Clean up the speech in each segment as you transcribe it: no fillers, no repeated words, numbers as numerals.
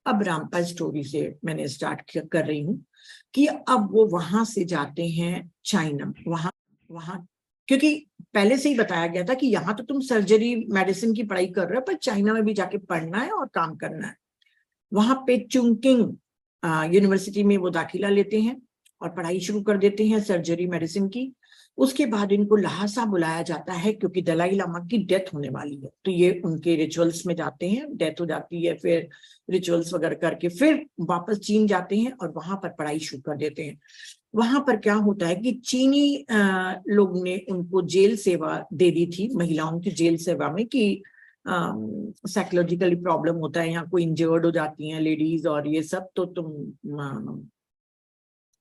अब रामपाल स्टोरी से मैंने स्टार्ट कर रही हूँ कि अब वो वहां से जाते हैं चाइना। वहां वहां क्योंकि पहले से ही बताया गया था कि यहाँ तो तुम सर्जरी मेडिसिन की पढ़ाई कर रहे हो, पर चाइना में भी जाके पढ़ना है और काम करना है। वहां पे चुंकिंग यूनिवर्सिटी में वो दाखिला लेते हैं और पढ़ाई शुरू कर देते हैं सर्जरी मेडिसिन की। उसके बाद इनको लहासा बुलाया जाता है क्योंकि दलाई लामा की डेथ होने वाली है, तो ये उनके रिचुअल्स में जाते हैं, डेथ हो जाती है, फिर रिचुअल्स वगैरह करके फिर वापस चीन जाते हैं और वहां पर पढ़ाई शुरू कर देते हैं। वहां पर क्या होता है कि चीनी लोग ने उनको जेल सेवा दे दी थी, महिलाओं की जेल सेवा में, कि साइकोलॉजिकली प्रॉब्लम होता है, यहाँ कोई इंजर्ड हो जाती हैं लेडीज और ये सब, तो तुम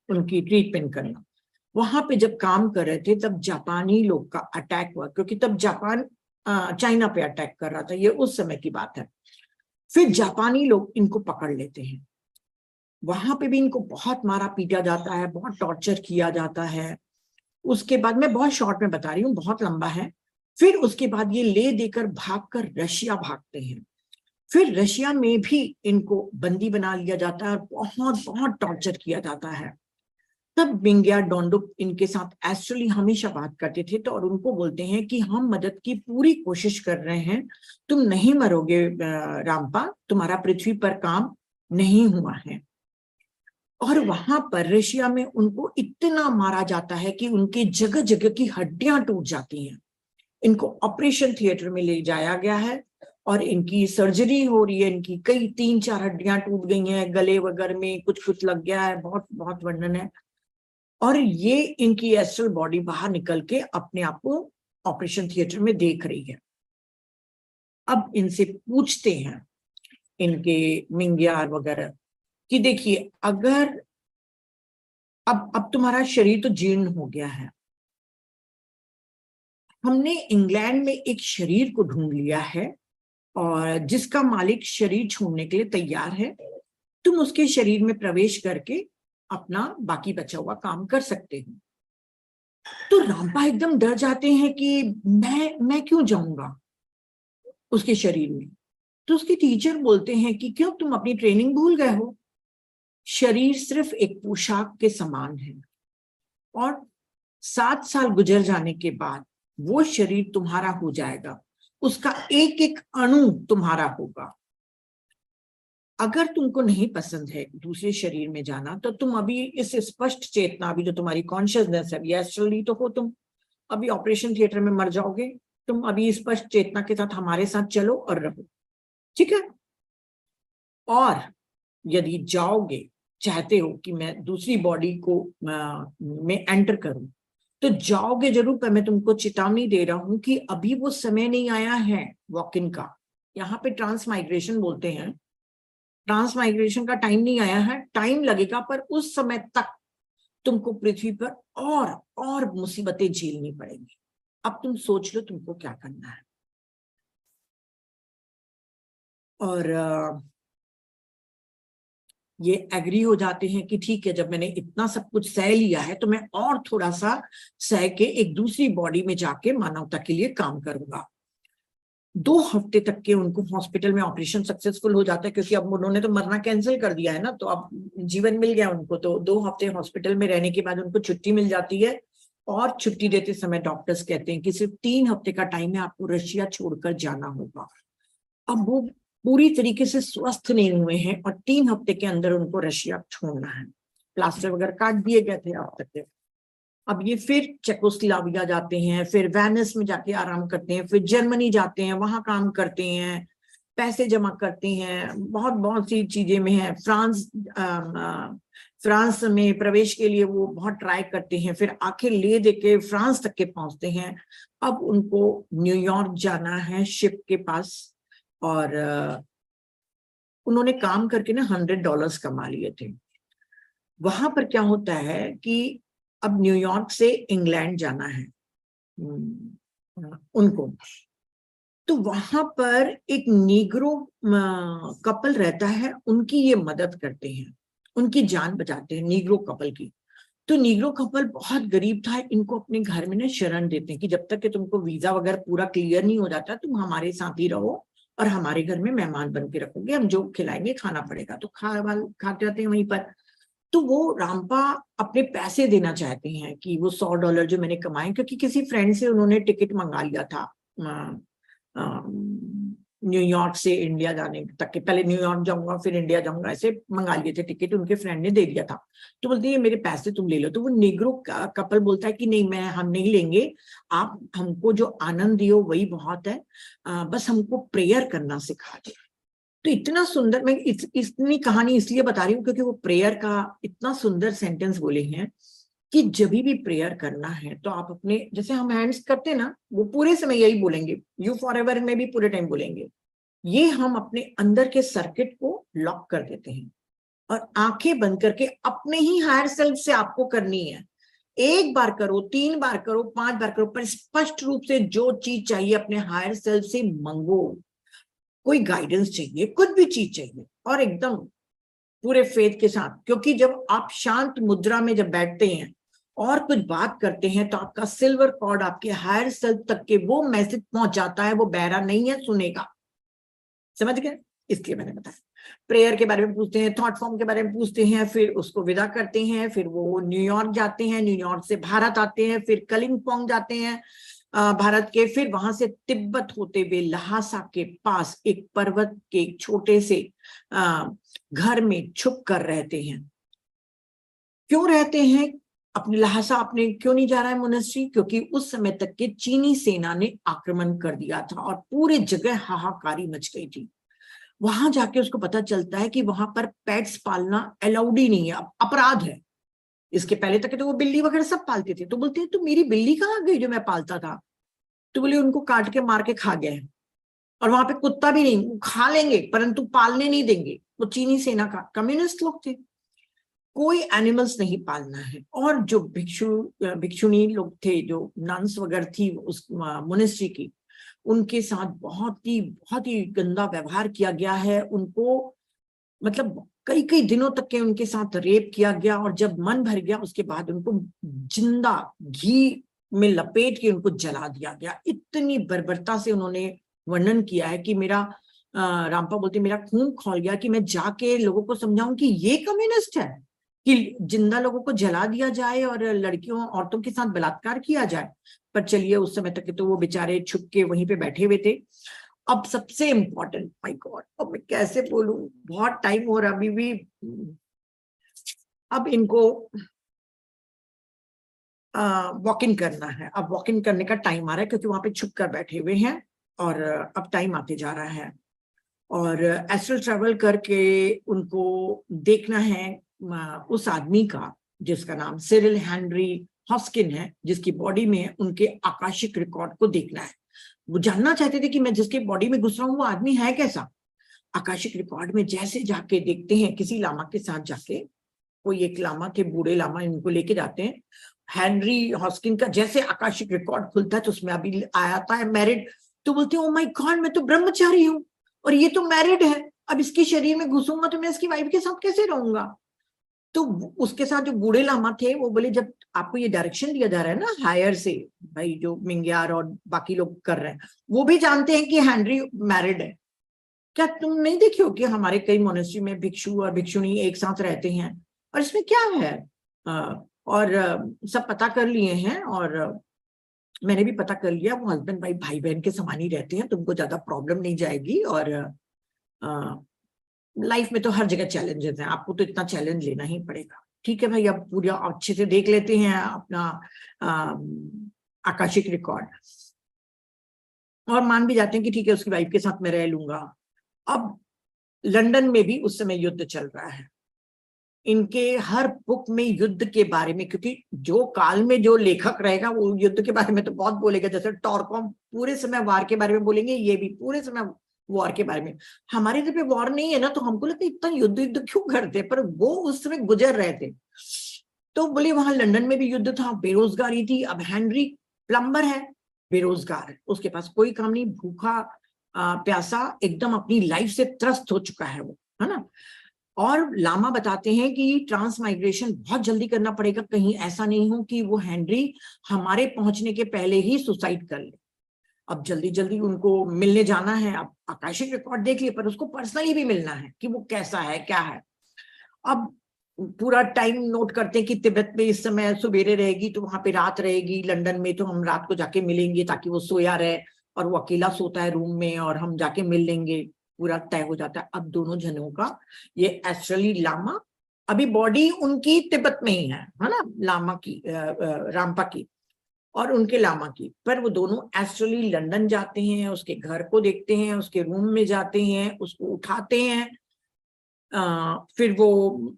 उनकी ट्रीटमेंट करना। वहां पे जब काम कर रहे थे तब जापानी लोग का अटैक हुआ, क्योंकि तब जापान चाइना पे अटैक कर रहा था, ये उस समय की बात है। फिर जापानी लोग इनको पकड़ लेते हैं। वहां पे भी इनको बहुत मारा पीटा जाता है, बहुत टॉर्चर किया जाता है। उसके बाद, मैं बहुत शॉर्ट में बता रही हूँ, बहुत लंबा है। फिर उसके बाद ये ले देकर भागकर रशिया भागते हैं। फिर रशिया में भी इनको बंदी बना लिया जाता है और बहुत बहुत टॉर्चर किया जाता है। तब मिंगया डोंडुक इनके साथ एक्चुअली हमेशा बात करते थे, तो और उनको बोलते हैं कि हम मदद की पूरी कोशिश कर रहे हैं, तुम नहीं मरोगे रामपा, तुम्हारा पृथ्वी पर काम नहीं हुआ है। और वहां पर रशिया में उनको इतना मारा जाता है कि उनके जगह जगह की हड्डियां टूट जाती हैं। इनको ऑपरेशन थिएटर में ले जाया गया है और इनकी सर्जरी हो रही है। इनकी कई 3-4 हड्डियां टूट गई हैं, गले वगैरह में कुछ कुछ लग गया है, बहुत बहुत वर्णन है। और ये इनकी एस्ट्रल बॉडी बाहर निकल के अपने आप को ऑपरेशन थिएटर में देख रही है। अब इनसे पूछते हैं इनके मिंग्यार वगैरह कि देखिए, अगर अब तुम्हारा शरीर तो जीर्ण हो गया है, हमने इंग्लैंड में एक शरीर को ढूंढ लिया है और जिसका मालिक शरीर छोड़ने के लिए तैयार है, तुम उसके शरीर में प्रवेश करके अपना बाकी बचा हुआ काम कर सकते हो। तो रामपा एकदम डर जाते हैं कि मैं क्यों जाऊंगा उसके शरीर में। तो उसके टीचर बोलते हैं कि क्यों, तुम अपनी ट्रेनिंग भूल गए हो? शरीर सिर्फ एक पोशाक के समान है और 7 साल गुजर जाने के बाद वो शरीर तुम्हारा हो जाएगा, उसका एक एक अणु तुम्हारा होगा। अगर तुमको नहीं पसंद है दूसरे शरीर में जाना, तो तुम अभी इस स्पष्ट चेतना, अभी जो तुम्हारी कॉन्शियसनेस है, एस्ट्रली तो हो तुम, अभी ऑपरेशन थिएटर में मर जाओगे, तुम अभी स्पष्ट चेतना के साथ हमारे साथ चलो और रहो, ठीक है? और यदि जाओगे, चाहते हो कि मैं दूसरी बॉडी को में एंटर करूं, तो जाओगे जरूर, पर मैं तुमको चेतावनी दे रहा हूं कि अभी वो समय नहीं आया है वॉक इन का। यहाँ पे ट्रांसमाइग्रेशन बोलते हैं, ट्रांसमाइग्रेशन का टाइम नहीं आया है, टाइम लगेगा, पर उस समय तक तुमको पृथ्वी पर और मुसीबतें झेलनी पड़ेंगी। अब तुम सोच लो तुमको क्या करना है। और ये एग्री हो जाते हैं कि ठीक है, जब मैंने इतना सब कुछ सह लिया है तो मैं और थोड़ा सा सह के एक दूसरी बॉडी में जाके मानवता के लिए काम करूंगा। 2 हफ्ते तक के उनको हॉस्पिटल में ऑपरेशन सक्सेसफुल हो जाता है, क्योंकि अब उन्होंने तो मरना कैंसिल कर दिया है ना, तो अब जीवन मिल गया उनको। तो 2 हफ्ते हॉस्पिटल में रहने के बाद उनको छुट्टी मिल जाती है और छुट्टी देते समय डॉक्टर्स कहते हैं कि सिर्फ 3 हफ्ते का टाइम है, आपको रशिया छोड़कर जाना होगा। अब वो पूरी तरीके से स्वस्थ नहीं हुए हैं और 3 हफ्ते के अंदर उनको रशिया छोड़ना है। प्लास्टर वगैरह काट दिए गए थे अब तक के। अब ये फिर चेकोस्लोवाकिया जाते हैं, फिर वेनिस में जाके आराम करते हैं, फिर जर्मनी जाते हैं, वहां काम करते हैं, पैसे जमा करते हैं, बहुत बहुत सी चीजें में है। फ्रांस में प्रवेश के लिए वो बहुत ट्राई करते हैं, फिर आखिर ले देके फ्रांस तक के पहुंचते हैं। अब उनको न्यूयॉर्क जाना है शिप के पास, और उन्होंने काम करके ना $100 कमा लिए थे। वहां पर क्या होता है कि अब न्यूयॉर्क से इंग्लैंड जाना है उनको, तो वहां पर एक नीग्रो कपल रहता है, उनकी ये मदद करते हैं, उनकी जान बचाते हैं नीग्रो कपल की। तो नीग्रो कपल बहुत गरीब था, इनको अपने घर में ना शरण देते हैं कि जब तक कि तुमको वीजा वगैरह पूरा क्लियर नहीं हो जाता तुम हमारे साथ ही रहो और हमारे घर में मेहमान बन के रखोगे, हम जो खिलाएंगे खाना पड़ेगा। तो खाते रहते हैं वहीं पर। तो वो रामपा अपने पैसे देना चाहते हैं कि वो $100 जो मैंने कमाए, क्योंकि किसी फ्रेंड से उन्होंने टिकट मंगा लिया था न्यूयॉर्क से इंडिया जाने तक के। पहले न्यूयॉर्क जाऊंगा फिर इंडिया जाऊंगा, ऐसे मंगा लिए थे टिकट, उनके फ्रेंड ने दे दिया था। तो बोलती है मेरे पैसे तुम ले लो। तो वो नेग्रो कपल बोलता है कि नहीं, हम नहीं लेंगे, आप हमको जो आनंद दियो वही बहुत है, बस हमको प्रेयर करना सिखा दे। तो इतना सुंदर, मैं इतनी कहानी इसलिए बता रही हूँ क्योंकि वो प्रेयर का इतना सुंदर सेंटेंस बोले हैं कि जब भी प्रेयर करना है तो आप अपने, जैसे हम हैंड्स करते हैं ना, वो पूरे समय यही बोलेंगे, यू फॉर एवर में भी पूरे टाइम बोलेंगे। ये हम अपने अंदर के सर्किट को लॉक कर देते हैं और आंखें बंद करके अपने ही हायर सेल्फ से आपको करनी है। 1 बार करो, 3 बार करो, 5 बार करो, पर स्पष्ट रूप से जो चीज चाहिए अपने हायर सेल्फ से मंगो। कोई गाइडेंस चाहिए, कुछ भी चीज चाहिए, और एकदम पूरे फेथ के साथ। क्योंकि जब आप शांत मुद्रा में जब बैठते हैं और कुछ बात करते हैं तो आपका सिल्वर कॉर्ड आपके हायर सेल्फ तक के वो मैसेज पहुंच जाता है, वो बहरा नहीं है, सुनेगा। समझ गए? इसलिए मैंने बताया। प्रेयर के बारे में पूछते हैं, थॉट फॉर्म के बारे में पूछते हैं, फिर उसको विदा करते हैं, फिर वो न्यूयॉर्क जाते हैं, न्यूयॉर्क से भारत आते हैं, फिर कलिंगपोंग जाते हैं भारत के, फिर वहां से तिब्बत होते हुए लहासा के पास एक पर्वत के एक छोटे से घर में छुप कर रहते हैं। क्यों रहते हैं? अपने लहासा अपने क्यों नहीं जा रहा है मोनेस्ट्री? क्योंकि उस समय तक के चीनी सेना ने आक्रमण कर दिया था और पूरे जगह हाहाकारी मच गई थी। वहां जाके उसको पता चलता है कि वहां पर पेट्स पालना अलाउड ही नहीं है, अपराध है। इसके पहले तक तो वो बिल्ली वगैरह सब पालते थे। तो बोलते हैं तो मेरी बिल्ली कहाँ गई जो मैं पालता था? तो बोले उनको काट के मार के खा गए, और वहां पे कुत्ता भी नहीं, खा लेंगे परंतु पालने नहीं देंगे। वो चीनी सेना का कम्युनिस्ट लोग थे, कोई एनिमल्स नहीं पालना है। और जो भिक्षुणी लोग थे, जो नन्स वगैरह थी उस मोनेस्ट्री की, उनके साथ बहुत ही गंदा व्यवहार किया गया है। उनको मतलब कई कई दिनों तक के उनके साथ रेप किया गया, और जब मन भर गया उसके बाद उनको जिंदा घी में लपेट के उनको जला दिया गया। इतनी बर्बरता से उन्होंने वर्णन किया है कि मेरा रामपा बोलते मेरा खून खौल गया कि मैं जाके लोगों को समझाऊं कि ये कम्युनिस्ट है कि जिंदा लोगों को जला दिया जाए और लड़कियों औरतों के साथ बलात्कार किया जाए। पर चलिए, उस समय तक तो वो बेचारे छुप के वहीं पे बैठे हुए थे। अब सबसे इम्पोर्टेंट, माय गॉड, अब मैं कैसे बोलूं, बहुत टाइम हो रहा अभी भी। अब इनको वॉक इन करना है। अब वॉक इन करने का टाइम आ रहा है क्योंकि वहां पे छुप कर बैठे हुए हैं, और अब टाइम आते जा रहा है। और एस्ट्रल ट्रेवल करके उनको देखना है उस आदमी का जिसका नाम सिरिल हेनरी हॉस्किन है, जिसकी बॉडी में उनके आकाशिक रिकॉर्ड को देखना है। वो जानना चाहते थे कि मैं जिसके बॉडी में घुस रहा हूँ वो आदमी है कैसा। आकाशिक रिकॉर्ड में जैसे जाके देखते हैं, किसी लामा के साथ जाके, कोई एक लामा थे, बूढ़े लामा, इनको लेके जाते हैं। हेनरी हॉस्किन का जैसे आकाशिक रिकॉर्ड खुलता है तो उसमें अभी आता है मैरिड। तो बोलते हैं ओ माय गॉड, मैं तो ब्रह्मचारी हूँ और ये तो मैरिड है, अब इसके शरीर में घुसूंगा तो मैं इसकी वाइफ के साथ कैसे रहूंगा। तो उसके साथ जो बूढ़े लामा थे वो बोले जब आपको ये डायरेक्शन दिया जा रहा है ना हायर से, भाई जो मिंग्यार और बाकी लोग कर रहे हैं वो भी जानते हैं कि हेनरी मैरिड है, क्या तुम नहीं देखी हो कि हमारे कई मोनेस्ट्री में भिक्षु और भिक्षुणी एक साथ रहते हैं, और इसमें क्या है। और सब पता कर लिए हैं, और मैंने भी पता कर लिया, वो हस्बैंड वाइफ भाई बहन के समान ही रहते हैं, तुमको ज्यादा प्रॉब्लम नहीं जाएगी। और लाइफ में तो हर जगह चैलेंजेस हैं, आपको तो इतना चैलेंज लेना ही पड़ेगा। ठीक है भाई, अब पूरा अच्छे से देख लेते हैं अपना आकाशिक रिकॉर्ड, और मान भी जाते हैं कि ठीक है उसकी वाइफ के साथ मैं रह लूंगा। अब लंदन में भी उस समय युद्ध चल रहा है। इनके हर बुक में युद्ध के बारे में, क्योंकि जो काल में जो लेखक रहेगा वो युद्ध के बारे में तो बहुत बोलेगा। जैसे टॉरकॉम पूरे समय वार के बारे में बोलेंगे, ये भी पूरे समय वॉर के बारे में। हमारे जब पे वॉर नहीं है ना तो हमको लगता है इतना युद्ध क्यों करते, पर वो उस समय गुजर रहे थे। तो बोले वहां लंदन में भी युद्ध था, बेरोजगारी थी। अब हेनरी प्लम्बर है, बेरोजगार है, उसके पास कोई काम नहीं, भूखा प्यासा एकदम अपनी लाइफ से त्रस्त हो चुका है वो, है ना। और लामा बताते हैं कि ट्रांसमाइग्रेशन बहुत जल्दी करना पड़ेगा, कहीं ऐसा नहीं हो कि वो हेनरी हमारे पहुंचने के पहले ही सुसाइड कर ले। अब जल्दी जल्दी उनको मिलने जाना है, अब आकाशिक रिकॉर्ड देख लिए पर उसको पर्सनली भी मिलना है कि वो कैसा है क्या है। अब पूरा टाइम नोट करते हैं कि तिब्बत में इस समय सवेरे रहेगी तो वहां पे रात रहेगी, लंदन में तो हम रात को जाके मिलेंगे ताकि वो सोया रहे और वो अकेला सोता है रूम में और हम जाके मिल लेंगे, पूरा तय हो जाता है। अब दोनों जनों का ये एस्ट्रली लामा, अभी बॉडी उनकी तिब्बत में ही है ना, लामा की रामपा की और उनके लामा की, पर वो दोनों एस्ट्रली लंदन जाते हैं, उसके घर को देखते हैं, उसके रूम में जाते हैं, उसको उठाते हैं। फिर वो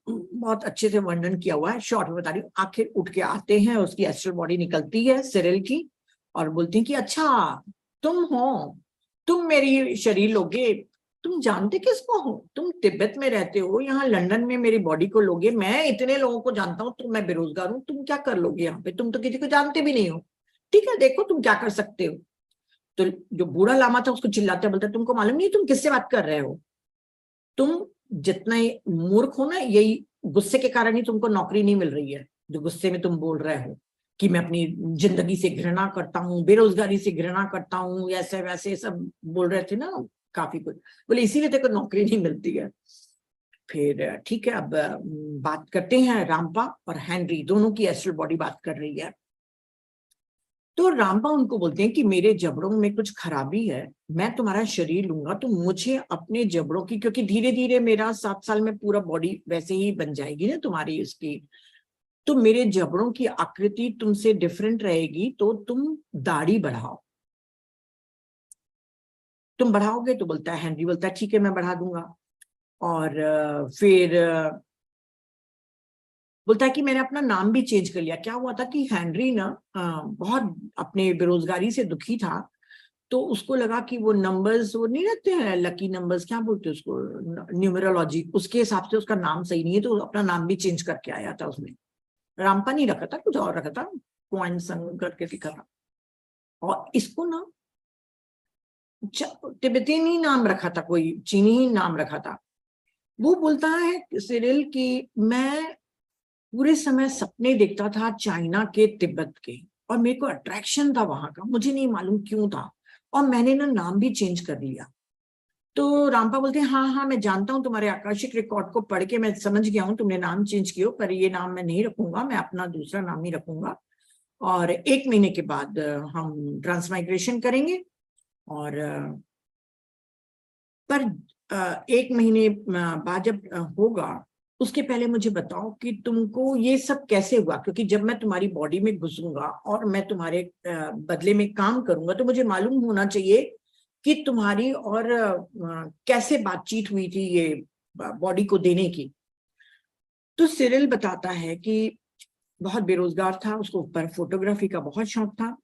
बहुत अच्छे से वर्णन किया हुआ है, शॉर्ट में बता रही हूँ। आखिर उठ के आते हैं, उसकी एस्ट्रल बॉडी निकलती है सिरिल की और बोलते हैं कि अच्छा तुम हो, तुम मेरी शरीर लोगे, तुम जानते किसको हो, तुम तिब्बत में रहते हो, यहाँ लंदन में मेरी बॉडी को लोगे, मैं इतने लोगों को जानता हूँ, तो मैं बेरोजगार हूँ, तुम क्या कर लोगे यहाँ पे, तुम तो किसी को जानते भी नहीं हो, ठीक है देखो तुम क्या कर सकते हो। तो जो बूढ़ा लामा था उसको चिल्लाते बोलता, तुमको मालूम नहीं तुम किससे बात कर रहे हो, तुम जितना मूर्ख हो ना, यही गुस्से के कारण ही तुमको नौकरी नहीं मिल रही है, जो गुस्से में तुम बोल रहे हो कि मैं अपनी जिंदगी से घृणा करता हूँ, बेरोजगारी से घृणा करता हूँ, ऐसे वैसे सब बोल रहे थे ना काफी कुछ, बोले इसीलिए तेरे को नौकरी नहीं मिलती है। फिर ठीक है, अब बात करते हैं, रामपा और हेनरी दोनों की एस्ट्रल बॉडी बात कर रही है। तो रामपा उनको बोलते हैं कि मेरे जबड़ों में कुछ खराबी है, मैं तुम्हारा शरीर लूंगा तो मुझे अपने जबड़ों की, क्योंकि धीरे धीरे मेरा 7 साल में पूरा बॉडी वैसे ही बन जाएगी ना तुम्हारी इसकी, तो मेरे जबड़ों की आकृति तुमसे डिफरेंट रहेगी, तो तुम दाढ़ी बढ़ाओ। तुम बढ़ाओगे, तो बोलता है हेनरी बोलता है ठीक है मैं बढ़ा दूंगा। और फिर बोलता है कि मैंने अपना नाम भी चेंज कर लिया। क्या हुआ था कि हेनरी ना बहुत अपने बेरोजगारी से दुखी था, तो उसको लगा कि वो नंबर्स, वो नहीं रहते हैं लकी नंबर्स, क्या बोलते हैं उसको, न्यूमरोलॉजी, उसके हिसाब से उसका नाम सही नहीं है, तो अपना नाम भी चेंज करके आया था उसने। रामपा नहीं रखा था, कुछ और रखा था, क्वाइनसन करके लिखा था। और इसको ना तिब्बती नाम रखा था, कोई चीनी ही नाम रखा था। वो बोलता है सिरिल कि मैं पूरे समय सपने देखता था चाइना के, तिब्बत के, और मेरे को अट्रैक्शन था वहां का, मुझे नहीं मालूम क्यों था, और मैंने ना नाम भी चेंज कर लिया। तो रामपा बोलते हैं हाँ हाँ मैं जानता हूँ, तुम्हारे आकाशिक रिकॉर्ड को पढ़ के मैं समझ गया हूँ तुमने नाम चेंज किया, पर ये नाम मैं नहीं रखूंगा, मैं अपना दूसरा नाम ही रखूंगा, और 1 महीने के बाद हम ट्रांसमाइग्रेशन करेंगे। और पर 1 महीने बाद जब होगा, उसके पहले मुझे बताओ कि तुमको ये सब कैसे हुआ, क्योंकि जब मैं तुम्हारी बॉडी में घुसूंगा और मैं तुम्हारे बदले में काम करूंगा, तो मुझे मालूम होना चाहिए कि तुम्हारी और कैसे बातचीत हुई थी ये बॉडी को देने की। तो सिरिल बताता है कि बहुत बेरोजगार था, उसको ऊपर फोटोग्राफी का बहुत शौक था,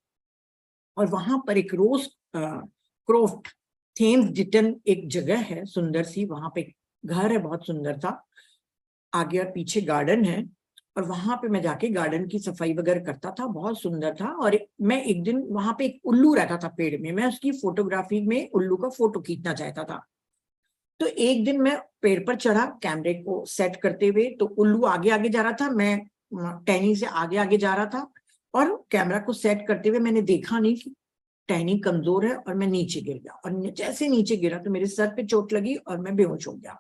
और वहां पर एक रोज क्रोफ्ट थेम्स डिटन एक जगह है सुंदर सी, वहां पे घर है बहुत सुंदर था, आगे और पीछे गार्डन है, और वहां पे मैं जाके गार्डन की सफाई वगैरह करता था, बहुत सुंदर था। और मैं एक दिन वहां पे एक उल्लू रहता था पेड़ में, मैं उसकी फोटोग्राफी में उल्लू का फोटो खींचना चाहता था। तो एक दिन मैं पेड़ पर चढ़ा कैमरे को सेट करते हुए, तो उल्लू आगे आगे जा रहा था, मैं टहनी से आगे आगे जा रहा था, और कैमरा को सेट करते हुए मैंने देखा नहीं कि टहनी कमजोर है, और मैं नीचे गिर गया, और जैसे नीचे गिरा तो मेरे सर पे चोट लगी और मैं बेहोश हो गया,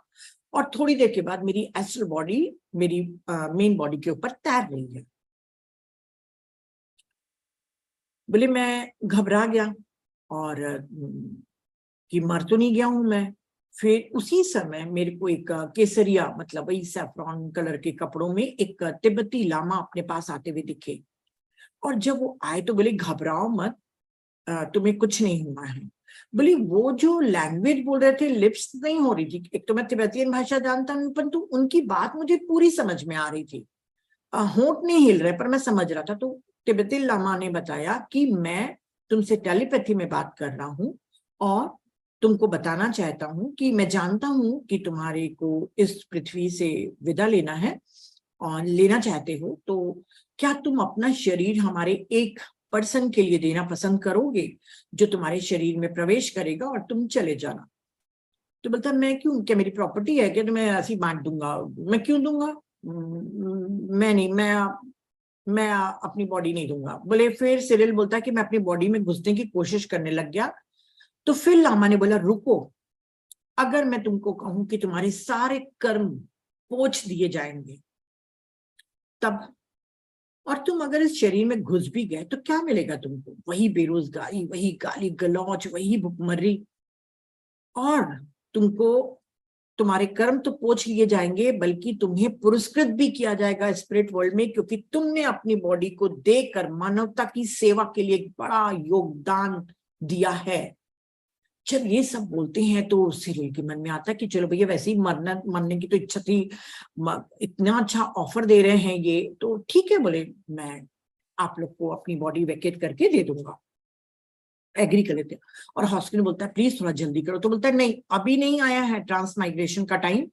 और थोड़ी देर के बाद मेरी एस्ट्रल बॉडी मेरी मेन बॉडी के ऊपर तैर रही है। बोले मैं घबरा गया, और कि मर तो नहीं गया हूं मैं। फिर उसी समय मेरे को एक केसरिया, मतलब वही सैफ्रॉन कलर के कपड़ों में एक तिब्बती लामा अपने पास आते हुए दिखे, और जब वो आए तो बोले घबराओ मत, तुम्हें कुछ नहीं हुआ है। बोली वो जो लैंग्वेज बोल रहे थे, लिप्स नहीं हो रही थी, एक तो मैं तिब्बतियन भाषा जानता हूँ, परंतु उनकी बात मुझे पूरी समझ में आ रही थी, होंठ नहीं हिल रहे पर मैं समझ रहा था। तो तिब्बती लामा ने बताया कि मैं तुमसे टेलीपैथी में बात कर रहा हूँ, और तुमको बताना चाहता हूँ कि मैं जानता हूँ कि तुम्हारे को इस पृथ्वी से विदा लेना है और लेना चाहते हो, तो क्या तुम अपना शरीर हमारे एक पर्सन के लिए देना पसंद करोगे, जो तुम्हारे शरीर में प्रवेश करेगा और तुम चले जाना। तो बोलता मैं क्यों, क्या मेरी प्रॉपर्टी है क्या, तो मैं ऐसी बांट दूंगा, मैं क्यों दूंगा, मैं नहीं, मैं मैं अपनी बॉडी नहीं दूंगा। बोले फिर सिरिल बोलता है कि मैं अपनी बॉडी में घुसने की कोशिश करने लग गया। तो फिर लामा ने बोला रुको, अगर मैं तुमको कहूं कि तुम्हारे सारे कर्म पोंछ दिए जाएंगे तब, और तुम अगर इस शरीर में घुस भी गए तो क्या मिलेगा तुमको? वही बेरोजगारी, वही गाली गलौज, वही भुखमरी, और तुमको तुम्हारे कर्म तो पोंछ लिए जाएंगे बल्कि तुम्हें पुरस्कृत भी किया जाएगा स्पिरिट वर्ल्ड में, क्योंकि तुमने अपनी बॉडी को देकर मानवता की सेवा के लिए एक बड़ा योगदान दिया है। जब ये सब बोलते हैं तो सिरिल के मन में आता है कि चलो भैया, वैसे ही मरने की तो इच्छा थी, इतना अच्छा ऑफर दे रहे हैं ये, तो ठीक है, बोले मैं आप लोग को अपनी बॉडी वैकेट करके दे दूंगा, एग्री कर लेते हैं। और हॉस्किन बोलता है प्लीज थोड़ा जल्दी करो, तो बोलता है नहीं, अभी नहीं आया है ट्रांसमाइग्रेशन का टाइम,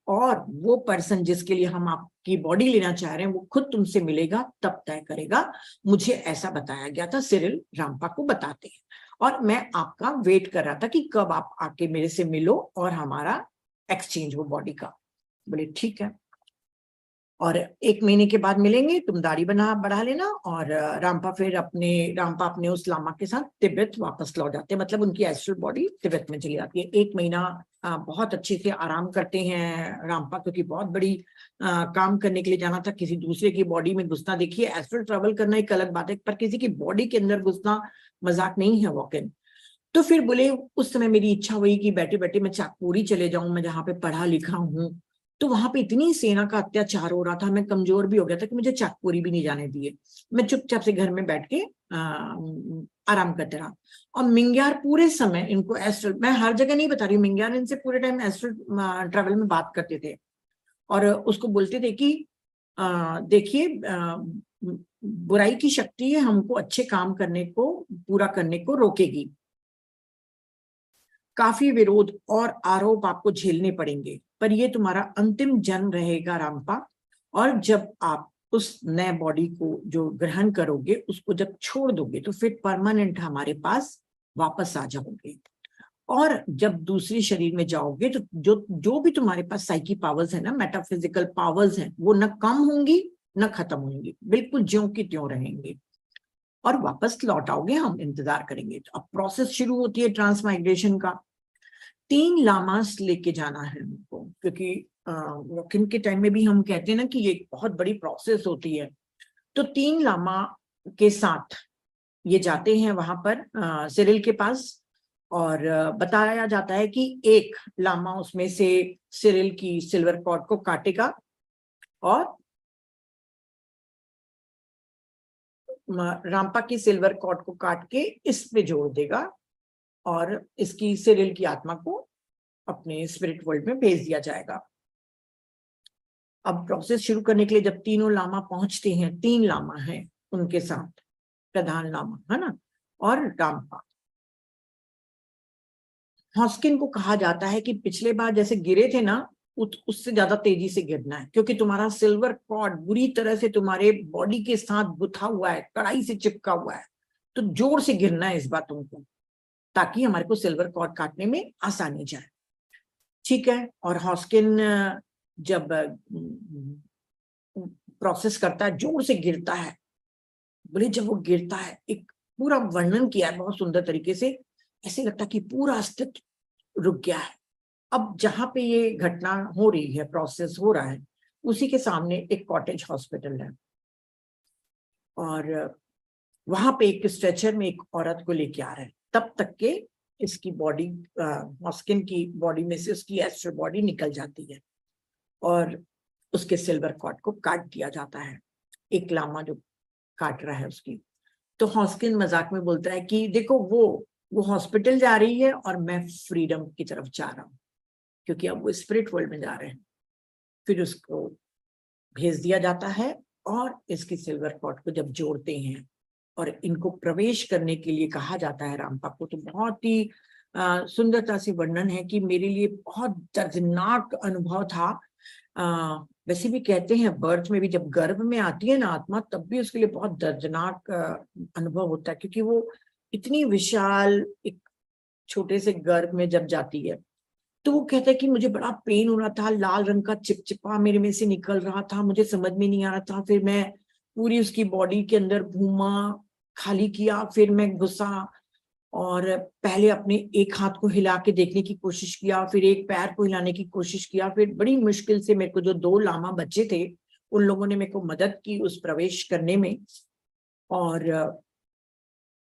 और वो पर्सन जिसके लिए हम आपकी बॉडी लेना चाह रहे हैं वो खुद तुमसे मिलेगा तब तय करेगा। मुझे ऐसा बताया गया था, सिरिल रामपा को बताते हैं, और मैं आपका वेट कर रहा था कि कब आप आके मेरे से मिलो और हमारा एक्सचेंज हो बॉडी का। बोले ठीक है, और 1 महीने के बाद मिलेंगे, तुम दाढ़ी बढ़ा लेना। और रामपा अपने उस लामा के साथ तिब्बत वापस लौट जाते हैं, मतलब उनकी एस्ट्रल बॉडी तिब्बत में चली जाती है। 1 महीना बहुत अच्छे से आराम करते हैं रामपा, क्योंकि बहुत बड़ी काम करने के लिए जाना था, किसी दूसरे की बॉडी में घुसना। देखिए, एस्ट्रल ट्रेवल करना एक अलग बात है, पर किसी की बॉडी के अंदर घुसना मजाक नहीं है, वॉक इन। तो फिर बोले उस समय मेरी इच्छा हुई कि बैठे बैठे मैं चाकपुरी चले जाऊं, मैं जहाँ पे पढ़ा लिखा हूँ। तो वहां पे इतनी सेना का अत्याचार हो रहा था, मैं कमजोर भी हो गया था कि मुझे चाकपुरी भी नहीं जाने दिए। मैं चुपचाप से घर में बैठ के आराम करते रहा। और मिंग्यार पूरे समय इनको एस्ट्रल, मैं हर जगह नहीं बता रही, मिंग्यार इनसे पूरे टाइम एस्ट्रल ट्रेवल में बात करते थे, और उसको बोलते थे कि देखिए, बुराई की शक्ति है, हमको अच्छे काम करने को, पूरा करने को रोकेगी। काफी विरोध और आरोप आपको झेलने पड़ेंगे, पर ये तुम्हारा अंतिम जन्म रहेगा रामपा। और जब आप उस नए बॉडी को जो ग्रहण करोगे, उसको जब छोड़ दोगे तो फिर परमानेंट हमारे पास वापस आ जाओगे। और जब दूसरी शरीर में जाओगे तो जो जो भी तुम्हारे पास साइकी पावर्स है ना, मेटाफिजिकल पावर्स हैं, वो न कम होंगी न खत्म होंगी, बिल्कुल ज्यों की त्यों रहेंगे, और वापस लौट आओगे, हम इंतजार करेंगे। तो अब प्रोसेस शुरू होती है ट्रांसमाइग्रेशन का। 3 लामास लेके जाना है हमको, क्योंकि वॉकिंग के टाइम में भी हम कहते हैं ना कि ये बहुत बड़ी प्रोसेस होती है। तो 3 लामा के साथ ये जाते हैं वहां पर सिरिल के पास, और बताया जाता है कि एक लामा उसमें से सिरिल की सिल्वर कॉर्ड को काटेगा और रामपा की सिल्वर कॉर्ड को काट के इस पे जोड़ देगा, और इसकी सिरिल की आत्मा को अपने स्पिरिट वर्ल्ड में भेज दिया जाएगा। अब प्रोसेस शुरू करने के लिए जब तीनों लामा पहुंचते हैं, 3 लामा हैं उनके साथ, प्रधान लामा है ना, और रामपा। हॉस्किन को कहा जाता है कि पिछले बार जैसे गिरे थे ना, उससे ज्यादा तेजी से गिरना है, क्योंकि तुम्हारा सिल्वर कॉर्ड बुरी तरह से तुम्हारे बॉडी के साथ गुथा हुआ है, कड़ाई से चिपका हुआ है। तो जोर से गिरना है इस बार तुमको, ताकि हमारे को सिल्वर कॉर्ड काटने में आसानी जाए। ठीक है, और हॉस्किन जब प्रोसेस करता है, जोर से गिरता है। बोले जब वो गिरता है, एक पूरा वर्णन किया है बहुत सुंदर तरीके से, ऐसे लगता है कि पूरा अस्तित्व रुक गया है। अब जहां पे ये घटना हो रही है, प्रोसेस हो रहा है, उसी के सामने एक कॉटेज हॉस्पिटल है, और वहां पे एक स्ट्रेचर में एक औरत को लेके आ रहे हैं। तब तक के इसकी बॉडी, हॉस्किन की बॉडी में से उसकी एस्ट्रल बॉडी निकल जाती है, और उसके सिल्वर कॉर्ड को काट दिया जाता है, एक लामा जो काट रहा है उसकी। तो हॉस्किन मजाक में बोलता है कि देखो, वो हॉस्पिटल जा रही है और मैं फ्रीडम की तरफ जा रहा हूँ, क्योंकि अब वो स्पिरिट वर्ल्ड में जा रहे हैं। फिर उसको भेज दिया जाता है, और इसकी सिल्वर कॉर्ड को जब जोड़ते हैं और इनको प्रवेश करने के लिए कहा जाता है रामपा को, तो बहुत ही सुंदरता से वर्णन है कि मेरे लिए बहुत दर्दनाक अनुभव था। वैसे भी कहते हैं बर्थ में भी जब गर्भ में आती है ना आत्मा, तब भी उसके लिए बहुत दर्दनाक अनुभव होता है, क्योंकि वो इतनी विशाल एक छोटे से गर्भ में जब जाती है। तो वो कहता है कि मुझे बड़ा पेन हो रहा था, लाल रंग का चिपचिपा मेरे में से निकल रहा था, मुझे समझ में नहीं आ रहा था। फिर मैं पूरी उसकी बॉडी के अंदर घूमा, खाली किया, फिर मैं घुसा और पहले अपने एक हाथ को हिला के देखने की कोशिश किया, फिर एक पैर को हिलाने की कोशिश किया, फिर बड़ी मुश्किल से मेरे को जो 2 लामा बच्चे थे उन लोगों ने मेरे को मदद की उस प्रवेश करने में, और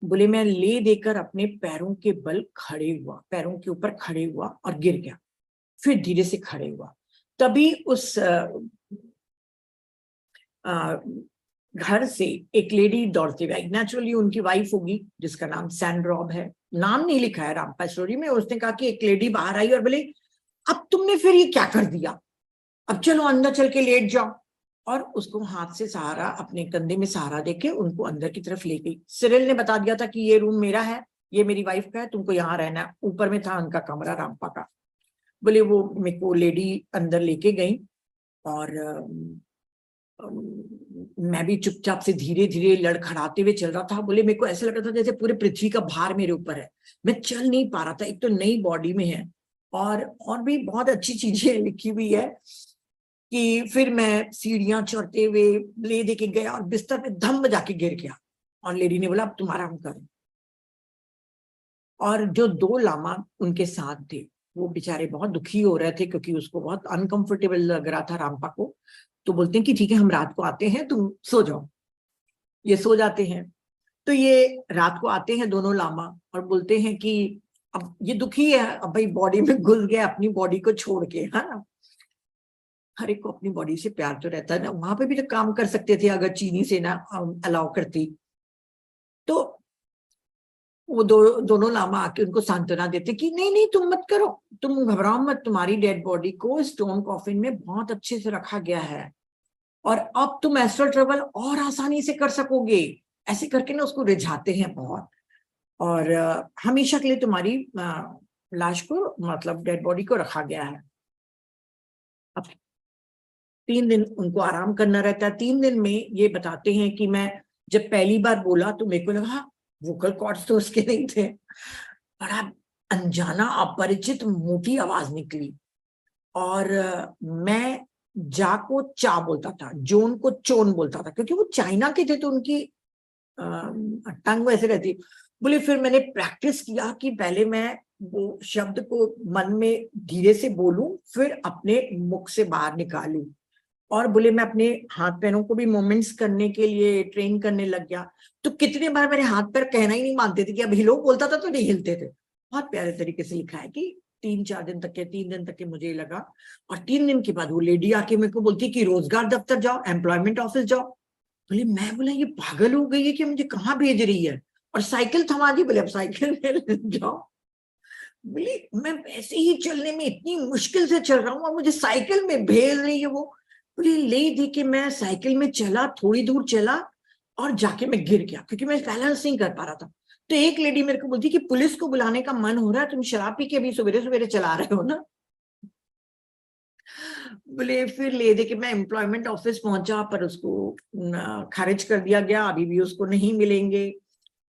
बोले मैं ले देकर अपने पैरों के बल खड़े हुआ, पैरों के ऊपर खड़े हुआ और गिर गया, फिर धीरे से खड़े हुआ। तभी उस घर से एक लेडी दौड़ती हुई आई, नेचुरली उनकी वाइफ होगी जिसका नाम सैंड्रॉब है, नाम नहीं लिखा है रामपा स्टोरी में। उसने कहा कि एक लेडी बाहर आई और बोले अब तुमने फिर ये क्या कर दिया, अब चलो अंदर चल के लेट जाओ, और उसको हाथ से सहारा, अपने कंधे में सहारा देके उनको अंदर की तरफ ले गई। सिरिल ने बता दिया था कि ये रूम मेरा है, ये मेरी वाइफ का है, तुमको यहाँ रहना है। ऊपर में था उनका कमरा रामपा का। बोले वो मेरे को लेडी अंदर लेके गई और मैं भी चुपचाप से धीरे धीरे लड़खड़ाते हुए चल रहा था। बोले मेरे को ऐसा लग रहा था जैसे पूरे पृथ्वी का भार मेरे ऊपर है, मैं चल नहीं पा रहा था। एक तो नई बॉडी में है, और भी बहुत अच्छी चीजें लिखी हुई है कि फिर मैं सीढ़ियां चढ़ते हुए ले दे के गया और बिस्तर पे धम जाके गिर गया, और लेडी ने बोला अब तुम आराम करो। और जो 2 लामा उनके साथ थे वो बेचारे बहुत दुखी हो रहे थे क्योंकि उसको बहुत अनकंफर्टेबल लग रहा था रामपा को। तो बोलते हैं कि ठीक है हम रात को आते हैं, तुम सो जाओ। ये सो जाते हैं। तो ये रात को आते हैं दोनों लामा और बोलते हैं कि अब ये दुखी है, अब भाई बॉडी में घुस गया अपनी बॉडी को छोड़ के, है ना। हर एक को अपनी बॉडी से प्यार तो रहता है ना, वहां पे भी तो काम कर सकते थे अगर चीनी से ना अलाउ करती। तो वो दोनों लामा आके उनको सांत्वना देते कि नहीं नहीं तुम मत करो, तुम घबराओ मत, तुम्हारी डेड बॉडी को स्टोन कॉफिन में बहुत अच्छे से रखा गया है और अब तुम एस्ट्रल ट्रेवल और आसानी से कर सकोगे। ऐसे करके ना उसको रिझाते हैं बहुत, और हमेशा के लिए तुम्हारी लाश को, मतलब डेड बॉडी को रखा गया है। अब 3 दिन उनको आराम करना रहता है। 3 दिन में ये बताते हैं कि मैं जब पहली बार बोला तो मेरे को लगा वोकल कॉर्ड्स तो उसके नहीं थे, बड़ा अनजाना अपरिचित मोटी आवाज निकली, और मैं जा को चा बोलता था, जोन को चोन बोलता था, क्योंकि वो चाइना के थे तो उनकी टंग वैसे रहती। बोले फिर मैंने प्रैक्टिस किया कि पहले मैं वो शब्द को मन में धीरे से बोलूं, फिर अपने मुख से बाहर निकालूं, और बोले मैं अपने हाथ पैरों को भी मूवमेंट्स करने के लिए ट्रेन करने लग गया। तो कितने बार मेरे हाथ पैर कहना ही नहीं मानते थे कि अब हिलो, बोलता था तो नहीं हिलते थे। बहुत प्यारे तरीके से लिखा है कि 3 दिन तक के मुझे लगा, और 3 दिन के बाद वो लेडी आके मेरे को बोलती कि रोजगार दफ्तर जाओ, एम्प्लॉयमेंट ऑफिस जाओ। बोले मैं बोला ये पागल हो गई है कि मुझे कहाँ भेज रही है, और साइकिल थमा दी। बोले अब साइकिल में जाओ। बोले मैं वैसे ही चलने में इतनी मुश्किल से चल रहा हूँ और मुझे साइकिल में भेज रही है वो। बोले ले दी कि मैं साइकिल में चला, थोड़ी दूर चला और जाके मैं गिर गया क्योंकि मैं बैलेंस नहीं कर पा रहा था। तो एक लेडी मेरे को बोलती कि पुलिस को बुलाने का मन हो रहा है, तुम शराब पी के अभी सवेरे सवेरे चला रहे हो ना। बोले फिर ले दे के मैं एम्प्लॉयमेंट ऑफिस पहुंचा, पर उसको खारिज कर दिया गया, अभी भी उसको नहीं मिलेंगे।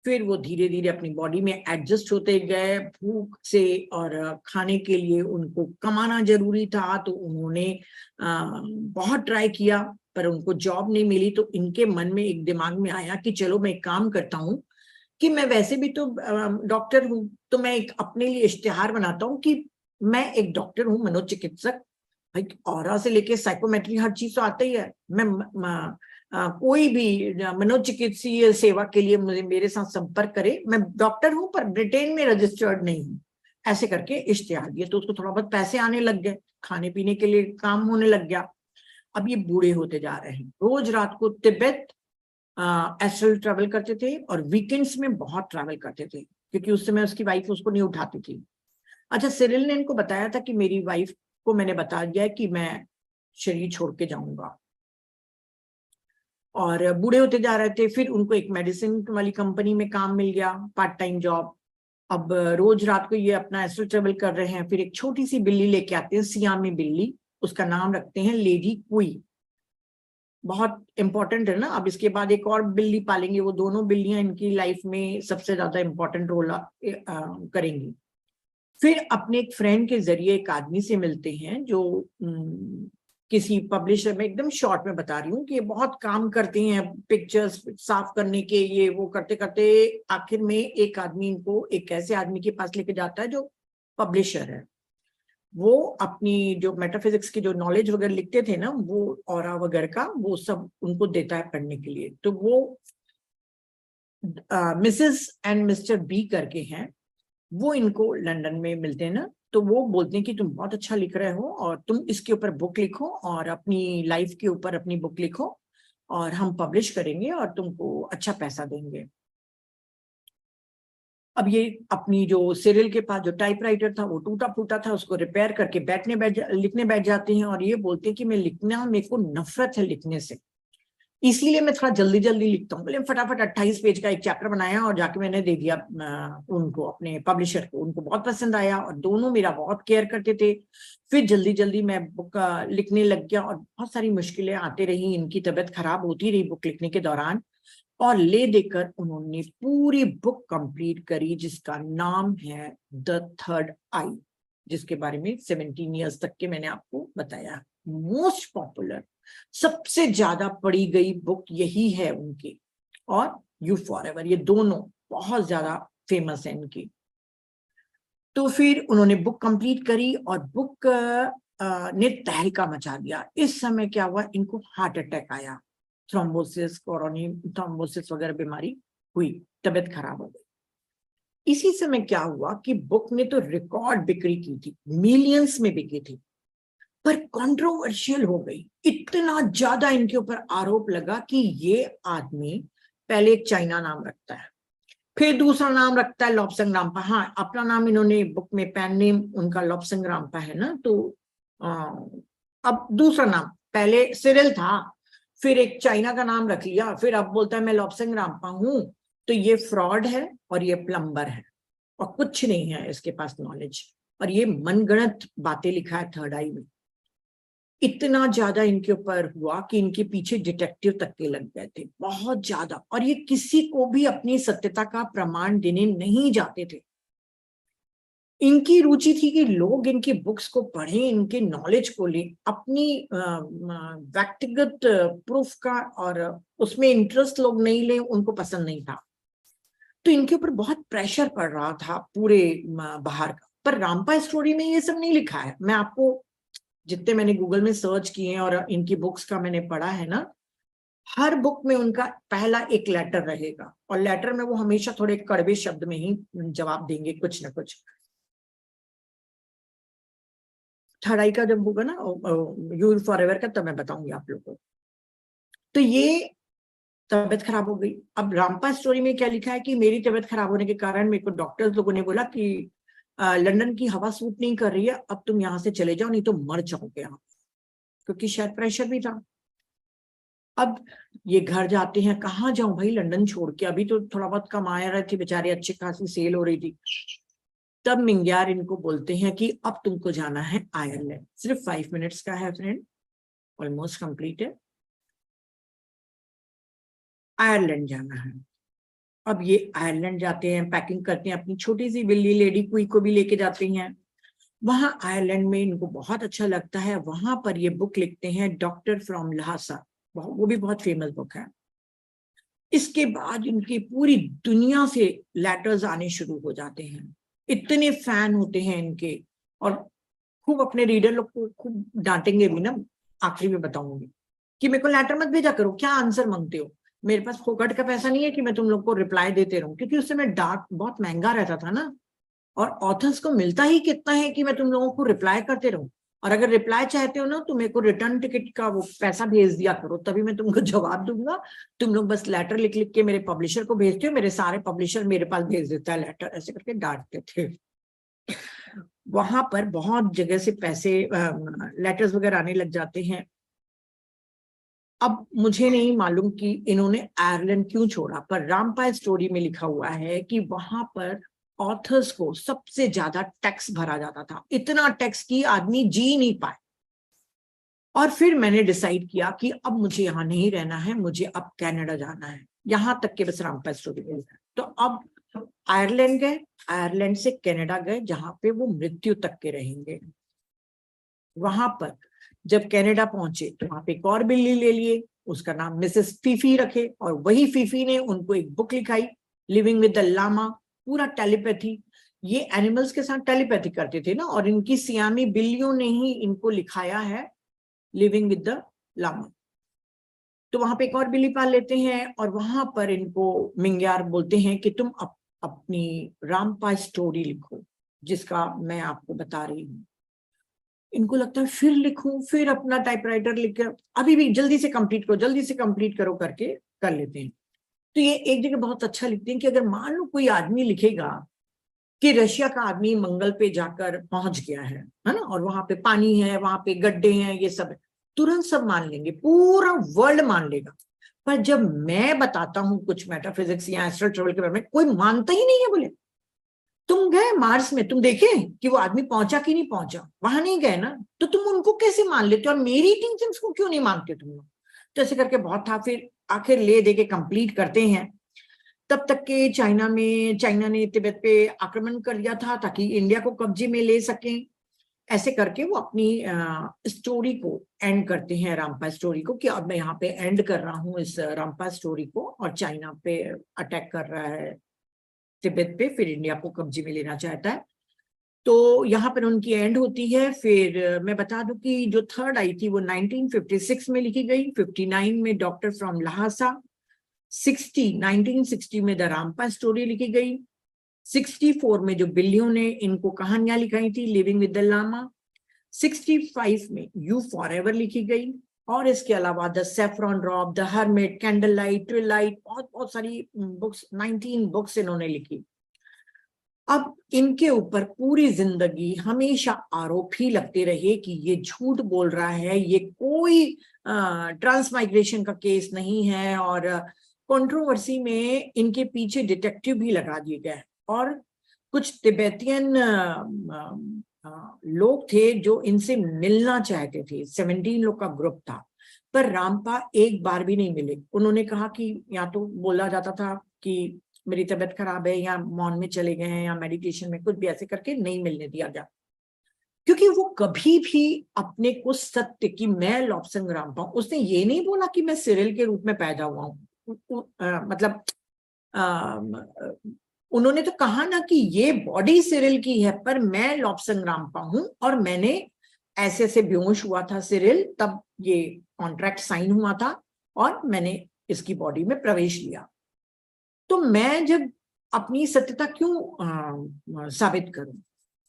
फिर वो धीरे धीरे अपनी बॉडी में एडजस्ट होते गए भूख से, और खाने के लिए उनको कमाना जरूरी था, तो उन्होंने बहुत ट्राई किया पर उनको जॉब नहीं मिली। तो इनके मन में एक दिमाग में आया कि चलो मैं एक काम करता हूँ कि मैं वैसे भी तो डॉक्टर हूँ, तो मैं एक अपने लिए इश्तिहार बनाता हूँ कि मैं एक डॉक्टर हूँ, मनोचिकित्सक। भाई ऑरा से लेके साइकोमेट्री हर चीज तो आता ही है। मैं कोई भी मनोचिकित्सीय सेवा के लिए मुझे मेरे साथ संपर्क करे, मैं डॉक्टर हूं पर ब्रिटेन में रजिस्टर्ड नहीं हूं। ऐसे करके इश्तिहार दिए तो उसको थोड़ा बहुत पैसे आने लग गए, खाने पीने के लिए काम होने लग गया। अब ये बूढ़े होते जा रहे हैं, रोज रात को तिब्बत एस्ट्रल ट्रैवल करते थे और वीकेंड्स में बहुत ट्रैवल करते थे क्योंकि उस समय उसकी वाइफ उसको नहीं उठाती थी। अच्छा, सिरिल ने इनको बताया था कि मेरी वाइफ को मैंने बता दिया कि मैं शरीर छोड़ के जाऊंगा, और बूढ़े होते जा रहे थे। फिर उनको एक मेडिसिन वाली कंपनी में काम मिल गया, पार्ट टाइम जॉब। अब रोज रात को ये अपना एस्ट्रल ट्रेवल कर रहे हैं। फिर एक छोटी सी बिल्ली लेके आते हैं, सियामी बिल्ली, उसका नाम रखते हैं लेडी कुई। बहुत इंपॉर्टेंट है ना। अब इसके बाद एक और बिल्ली पालेंगे, वो दोनों बिल्लियां इनकी लाइफ में सबसे ज्यादा इंपॉर्टेंट रोल करेंगी। फिर अपने एक फ्रेंड के जरिए एक आदमी से मिलते हैं जो किसी पब्लिशर में, एकदम शॉर्ट में बता रही हूँ कि ये बहुत काम करते हैं पिक्चर्स साफ करने के, ये वो करते करते आखिर में एक आदमी इनको एक ऐसे आदमी के पास लेके जाता है जो पब्लिशर है। वो अपनी जो मेटाफिजिक्स की जो नॉलेज वगैरह लिखते थे ना, वो ऑरा वगैरह का, वो सब उनको देता है पढ़ने के लिए। तो वो मिसेस एंड मिस्टर बी करके हैं, वो इनको लंदन में मिलते हैं ना, तो वो बोलते हैं कि तुम बहुत अच्छा लिख रहे हो और तुम इसके ऊपर बुक लिखो और अपनी लाइफ के ऊपर अपनी बुक लिखो और हम पब्लिश करेंगे और तुमको अच्छा पैसा देंगे। अब ये अपनी जो सिरिल के पास जो टाइपराइटर था वो टूटा फूटा था, उसको रिपेयर करके लिखने बैठ जाते हैं और ये बोलते हैं कि मैं लिखना, मेरे को नफरत है लिखने से, इसीलिए मैं थोड़ा जल्दी जल्दी लिखता हूँ। बोले फटाफट 28 पेज का एक चैप्टर बनाया और जाके मैंने दे दिया उनको, अपने पब्लिशर को। उनको बहुत पसंद आया और दोनों मेरा बहुत केयर करते थे। फिर जल्दी जल्दी मैं बुक लिखने लग गया और बहुत सारी मुश्किलें आती रही, इनकी तबीयत खराब होती रही बुक लिखने के दौरान, और ले देकर उन्होंने पूरी बुक कंप्लीट करी जिसका नाम है द थर्ड आई, जिसके बारे में 17 ईयर्स तक के मैंने आपको बताया। मोस्ट पॉपुलर, सबसे ज्यादा पढ़ी गई बुक यही है उनकी, और यू फॉरएवर, ये दोनों बहुत ज्यादा फेमस है इनकी। तो फिर उन्होंने बुक कंप्लीट करी और बुक ने तहलका मचा दिया। इस समय क्या हुआ, इनको हार्ट अटैक आया, थ्रोम्बोसिस, कोरोनी थ्रोम्बोसिस वगैरह बीमारी हुई, तबीयत खराब हो गई। इसी समय क्या हुआ कि बुक ने तो रिकॉर्ड बिक्री की थी, मिलियंस में बिकी थी, पर कंट्रोवर्शियल हो गई। इतना ज्यादा इनके ऊपर आरोप लगा कि ये आदमी पहले एक चाइना नाम रखता है, फिर दूसरा नाम रखता है लॉब्संग रामपा। हाँ, अपना नाम इन्होंने बुक में पैन नेम उनका लॉब्संग रामपा है ना, तो अब दूसरा नाम, पहले सिरिल था, फिर एक चाइना का नाम रख लिया, फिर अब बोलता है मैं लॉब्संग रामपा हूं। तो ये फ्रॉड है और ये प्लम्बर है और कुछ नहीं है इसके पास नॉलेज, और ये मनगढ़ंत बातें लिखा है थर्ड आई में। इतना ज्यादा इनके ऊपर हुआ कि इनके पीछे डिटेक्टिव तक के लग गए थे, बहुत ज्यादा, और ये किसी को भी अपनी सत्यता का प्रमाण देने नहीं जाते थे। इनकी रुचि थी कि लोग इनकी बुक्स को पढ़ें, इनके नॉलेज को लें, अपनी व्यक्तिगत प्रूफ का और उसमें इंटरेस्ट लोग नहीं लें, उनको पसंद नहीं था। तो इनके ऊपर बहुत प्रेशर पड़ रहा था पूरे बाहर का। पर रामपा स्टोरी में ये सब नहीं लिखा है। मैं आपको जितने मैंने गूगल में सर्च किए हैं और इनकी बुक्स का मैंने पढ़ा है ना, हर बुक में उनका पहला एक लेटर रहेगा, और लेटर में वो हमेशा थोड़े कड़वे शब्द में ही जवाब देंगे, कुछ ना कुछ। थर्ड आई का जब होगा ना यू फॉरएवर का, तब मैं बताऊंगी आप लोगों को। तो ये तबियत खराब हो गई। अब रामपा स्टोरी में क्या लिखा है कि मेरी तबियत खराब होने के कारण मेरे को डॉक्टर्स लोगों ने बोला कि लंदन की हवा सूट नहीं कर रही है, अब तुम यहाँ से चले जाओ, नहीं तो मर जाओगे आप, क्योंकि शायद प्रेशर भी था। अब ये घर जाते हैं, कहाँ जाऊं भाई लंदन छोड़ के, अभी तो थोड़ा बहुत कमा रहे थे बेचारे, अच्छी खासी सेल हो रही थी। तब मिंग्यार इनको बोलते हैं कि अब तुमको जाना है आयरलैंड। सिर्फ 5 मिनट्स का है फ्रेंड, ऑलमोस्ट कंप्लीट है। आयरलैंड जाना है। अब ये आयरलैंड जाते हैं, पैकिंग करते हैं, अपनी छोटी सी बिल्ली लेडी क्वी को भी लेके जाते हैं। वहां आयरलैंड में इनको बहुत अच्छा लगता है, वहां पर ये बुक लिखते हैं डॉक्टर फ्रॉम लहासा, वो भी बहुत फेमस बुक है। इसके बाद इनकी पूरी दुनिया से लेटर्स आने शुरू हो जाते हैं, इतने फैन होते हैं इनके, और खूब अपने रीडर लोग को खूब डांटेंगे भी ना, आखिरी में बताऊंगी कि मेरे को लेटर मत भेजा करो, क्या आंसर मांगते हो, मेरे पास फोकट का पैसा नहीं है कि मैं तुम लोग को रिप्लाई देते रहूं, क्योंकि उस समय डाक बहुत महंगा रहता था ना, और ऑथर्स को मिलता ही कितना है कि मैं तुम लोगों को रिप्लाई करते रहूं, और अगर रिप्लाई चाहते हो ना तो मेरे को रिटर्न टिकट का वो पैसा भेज दिया करो, तभी मैं तुमको जवाब दूंगा। तुम लोग बस लेटर लिख लिख के मेरे पब्लिशर को भेजते हो, मेरे सारे पब्लिशर मेरे पास भेज देता है लेटर, ऐसे करके डांटते थे। वहां पर बहुत जगह से पैसे लेटर्स वगैरह आने लग जाते हैं। अब मुझे नहीं मालूम कि इन्होंने आयरलैंड क्यों छोड़ा, पर रामपा स्टोरी में लिखा हुआ है कि वहां पर ऑथर्स को सबसे ज्यादा टैक्स भरा जाता था, इतना टैक्स की आदमी जी नहीं पाए। और फिर मैंने डिसाइड किया कि अब मुझे यहाँ नहीं रहना है, मुझे अब कनाडा जाना है। यहां तक के बस रामपा स्टोरी में। तो अब आयरलैंड गए, आयरलैंड से कनाडा गए, जहां पे वो मृत्यु तक के रहेंगे। वहां पर जब कनाडा पहुंचे तो वहां पे एक और बिल्ली ले लिए, उसका नाम मिसेस फीफी रखे, और वही फीफी ने उनको एक बुक लिखाई, लिविंग विद द लामा, पूरा टेलीपैथी। ये एनिमल्स के साथ टेलीपैथी करते थे ना, और इनकी सियामी बिल्लियों ने ही इनको लिखाया है लिविंग विद द लामा। तो वहां पे एक और बिल्ली पाल लेते हैं, और वहां पर इनको मिंग्यार बोलते हैं कि तुम अपनी रामपा स्टोरी लिखो, जिसका मैं आपको बता रही हूँ। इनको लगता है फिर लिखूं, फिर अपना टाइपराइटर लिखकर अभी भी जल्दी से कंप्लीट करो, जल्दी से कंप्लीट करो करके कर लेते हैं। तो ये एक जगह बहुत अच्छा लिखते हैं कि अगर मान लो कोई आदमी लिखेगा कि रशिया का आदमी मंगल पे जाकर पहुंच गया है ना, और वहां पे पानी है, वहां पे गड्ढे हैं, ये सब है, तुरंत सब मान लेंगे, पूरा वर्ल्ड मान लेगा। पर जब मैं बताता हूं कुछ मेटाफिजिक्स या एस्ट्रल ट्रेवल के बारे में, कोई मानता ही नहीं है। बोले तुम गए मार्स में, तुम देखे कि वो आदमी पहुंचा कि नहीं पहुंचा, वहां नहीं गए ना, तो तुम उनको कैसे मान लेते हो, और मेरी टीचिंग्स को क्यों नहीं मानते तुम लोग। तो ऐसे करके बहुत था, फिर आखिर ले दे के कंप्लीट करते हैं। तब तक के चाइना ने तिब्बत पे आक्रमण कर लिया था ताकि इंडिया को कब्जे में ले सकें। ऐसे करके वो अपनी स्टोरी को एंड करते हैं, रामपा स्टोरी को, कि अब मैं यहाँ पे एंड कर रहा हूँ इस रामपा स्टोरी को, और चाइना पे अटैक कर रहा है तिब्बत पे, फिर इंडिया को कब्जे में लेना चाहता है। तो यहाँ पर उनकी एंड होती है। फिर मैं बता दूं कि जो थर्ड आई थी वो 1956 में लिखी गई, 59 में डॉक्टर फ्रॉम लहासा, 1960 में द रामपा स्टोरी लिखी गई, 64 में जो बिल्लियों ने इनको कहानियां लिखाई थी, लिविंग विद द लामा, 65 में यू फॉर एवर लिखी गई, और इसके अलावा the saffron drop, the hermit, candle light, Twilight, बहुत बहुत सारी बुक्स, 19 बुक्स इन्होंने लिखी। अब इनके ऊपर पूरी जिंदगी हमेशा आरोप ही लगते रहे कि ये झूठ बोल रहा है, ये कोई ट्रांसमाइग्रेशन का केस नहीं है, और कंट्रोवर्सी में इनके पीछे डिटेक्टिव भी लगा दिए गए, और कुछ तिब्बतियन लोग थे जो इनसे मिलना चाहते थे, 17 लोग का ग्रुप था, पर रामपा एक बार भी नहीं मिले। उन्होंने कहा कि या तो बोला जाता था कि मेरी तबीयत खराब है, या मौन में चले गए हैं, या मेडिटेशन में, कुछ भी ऐसे करके नहीं मिलने दिया गया, क्योंकि वो कभी भी अपने को सत्य कि मैं लॉब्संग रामपा, उसने ये नहीं बोला कि मैं सिरिल के रूप में पैदा हुआ हूँ, मतलब उन्होंने तो कहा ना कि ये बॉडी सिरिल की है, पर मैं लॉब्संग रामपा हूं, और मैंने ऐसे ऐसे बेहोश हुआ था सिरिल, तब ये कॉन्ट्रैक्ट साइन हुआ था, और मैंने इसकी बॉडी में प्रवेश लिया। तो मैं जब अपनी सत्यता क्यों साबित करूं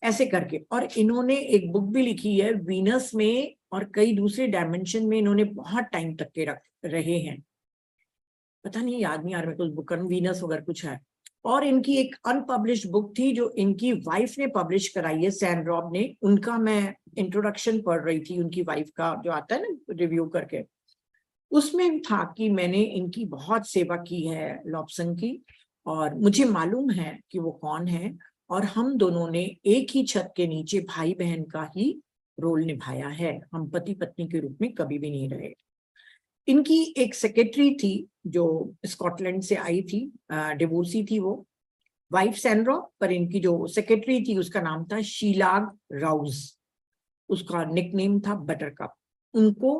ऐसे करके। और इन्होंने एक बुक भी लिखी है वीनस में, और कई दूसरे डायमेंशन में इन्होंने बहुत टाइम तक के रहे हैं, पता नहीं याद नहीं आ रहा कुछ बुक, वीनस वगैरह कुछ है। और इनकी एक अनपब्लिश्ड बुक थी जो इनकी वाइफ ने पब्लिश कराई है, सैन रॉब ने, उनका मैं इंट्रोडक्शन पढ़ रही थी, उनकी वाइफ का जो आता है ना रिव्यू करके, उसमें था कि मैंने इनकी बहुत सेवा की है लॉब्संग की, और मुझे मालूम है कि वो कौन है, और हम दोनों ने एक ही छत के नीचे भाई बहन का ही रोल निभाया है, हम पति पत्नी के रूप में कभी भी नहीं रहे। इनकी एक सेक्रेटरी थी जो स्कॉटलैंड से आई थी, डिवोर्सी थी वो, वाइफ सैनड्रो, पर इनकी जो सेक्रेटरी थी उसका नाम था शीलाग राउज, उसका निकनेम था बटरकप। उनको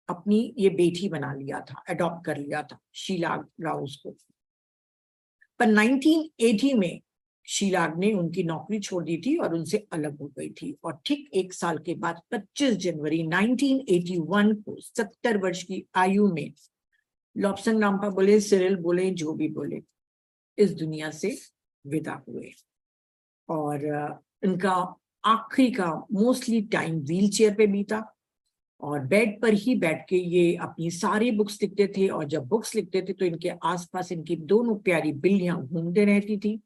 अपनी ये बेटी बना लिया था, अडॉप्ट कर लिया था शीलाग राउज को। पर 1980 में शीलाग ने उनकी नौकरी छोड़ दी थी और उनसे अलग हो गई थी, और ठीक एक साल के बाद 25 जनवरी 1981 को 70 वर्ष की आयु में लॉब्संग रामपा बोले, सिरिल बोले, जो भी बोले, इस दुनिया से विदा हुए। और इनका आखिरी का मोस्टली टाइम व्हील चेयर पे बीता, और बेड पर ही बैठ के ये अपनी सारी बुक्स लिखते थे, और जब बुक्स लिखते थे तो इनके आसपास इनकी दोनों प्यारी बिल्लियां घूमते रहती थी।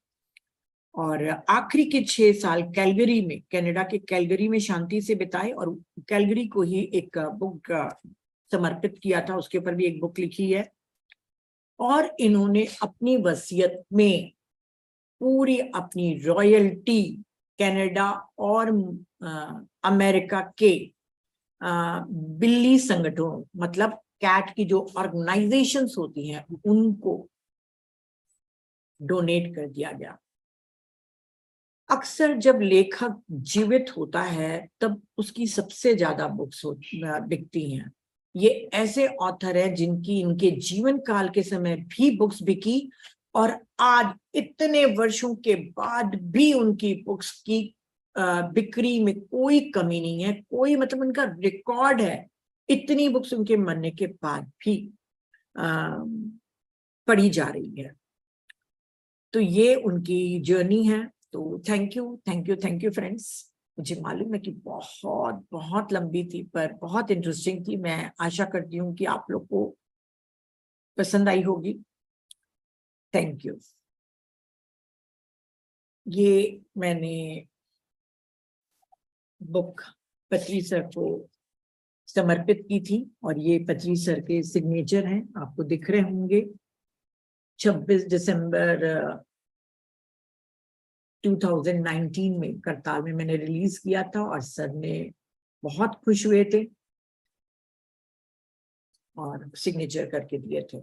और आखिरी के 6 साल कैलगरी में, कनाडा के कैलगरी में शांति से बिताए, और कैलगरी को ही एक बुक समर्पित किया था, उसके ऊपर भी एक बुक लिखी है। और इन्होंने अपनी वसीयत में पूरी अपनी रॉयल्टी कनाडा और अमेरिका के बिल्ली संगठनों, मतलब कैट की जो ऑर्गेनाइजेशंस होती हैं, उनको डोनेट कर दिया गया। अक्सर जब लेखक जीवित होता है तब उसकी सबसे ज्यादा बुक्स बिकती हैं। ये ऐसे ऑथर हैं जिनकी इनके जीवन काल के समय भी बुक्स बिकी और आज इतने वर्षों के बाद भी उनकी बुक्स की बिक्री में कोई कमी नहीं है, कोई मतलब उनका रिकॉर्ड है। इतनी बुक्स उनके मरने के बाद भी पढ़ी जा रही है। तो ये उनकी जर्नी है। तो thank you, thank you, thank you friends. मुझे मालूम है कि बहुत बहुत लंबी थी पर बहुत इंटरेस्टिंग थी। मैं आशा करती हूँ कि आप लोग को पसंद आई होगी। Thank you. ये मैंने बुक पत्री सर को समर्पित की थी और ये पत्री सर के सिग्नेचर हैं, आपको दिख रहे होंगे। 26 दिसंबर 2019 में करताल में मैंने रिलीज किया था और सर ने बहुत खुश हुए थे और सिग्नेचर करके दिए थे।